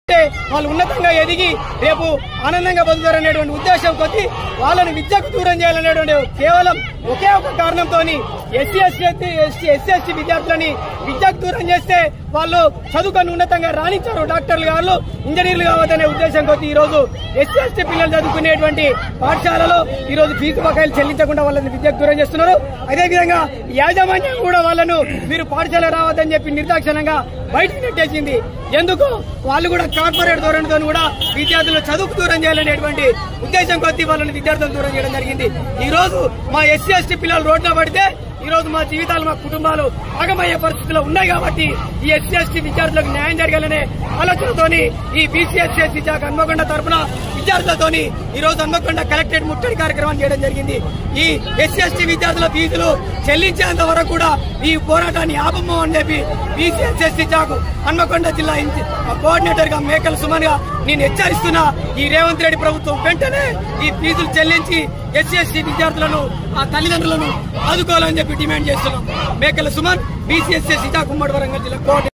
వాళ్ళు ఉన్నతంగా ఎదిగి రేపు ఆనందంగా బతుకుతారనేటువంటి ఉద్దేశం కొద్ది వాళ్ళని విద్యకు దూరం చేయాలనేటువంటి కేవలం ఒకే ఒక కారణంతో ఎస్సీ ఎస్టీ విద్యార్థులని విద్యకు దూరం చేస్తే వాళ్ళు చదువుకొని ఉన్నతంగా రాణించారు. డాక్టర్లు కావాలి, ఇంజనీర్లు కావద్దనే ఉద్దేశం కొద్ది ఈ రోజు ఎస్సీ ఎస్టీ పిల్లలు చదువుకునేటువంటి పాఠశాలలో ఈ రోజు ఫీజు బకాయిలు చెల్లించకుండా వాళ్ళని విద్యకు దూరం చేస్తున్నారు. అదేవిధంగా యాజమాన్యం కూడా వాళ్ళను మీరు పాఠశాల రావద్దని చెప్పి నిర్దాక్షిణంగా బయటకు నెట్టేసింది. ఎందుకు? వాళ్ళు కూడా కార్పొరేట్ ధోరణితో కూడా విద్యార్థులు చదువుకు దూరం చేయాలనేటువంటి ఉద్దేశం కొద్ది వాళ్ళని విద్యార్థులను దూరం చేయడం జరిగింది. ఈ రోజు మా ఎస్సీ ఎస్టీ పిల్లలు రోడ్లో పడితే ఈ రోజు మా జీవితాలు, మా కుటుంబాలు ఆగమయ్యే పరిస్థితుల్లో ఉన్నాయి. కాబట్టి ఈ ఎస్సీ ఎస్టీ విద్యార్థులకు న్యాయం జరగాలనే ఆలోచనతోని ఈ బీసీ ఎస్సీ ఎస్టీ శాఖ హన్మకొండ తరఫున విద్యార్థులతోని ఈ రోజు హన్మకొండ కలెక్టరేట్ ముట్టడి కార్యక్రమం చేయడం జరిగింది. ఈ ఎస్సీ ఎస్టీ విద్యార్థుల ఫీజులు చెల్లించేంత వరకు కూడా ఈ పోరాటాన్ని ఆపము అని చెప్పి బీసీ ఎస్సీ శాఖ హన్మకొండ జిల్లా కోఆర్డినేటర్ గా మేకల సుమన్ గా నేను హెచ్చరిస్తున్నా. ఈ రేవంత్ రెడ్డి ప్రభుత్వం వెంటనే ఈ ఫీజులు చెల్లించి ఎస్సీ ఎస్టీ విద్యార్థులను, ఆ తల్లిదండ్రులను ఆదుకోవాలని చెప్పి డిమాండ్ చేస్తున్నాం. మేకల సుమన్, బీసీ ఎస్సీ శాఖ ఉమ్మడి వరంగల్ జిల్లా కోఆర్డినేటర్.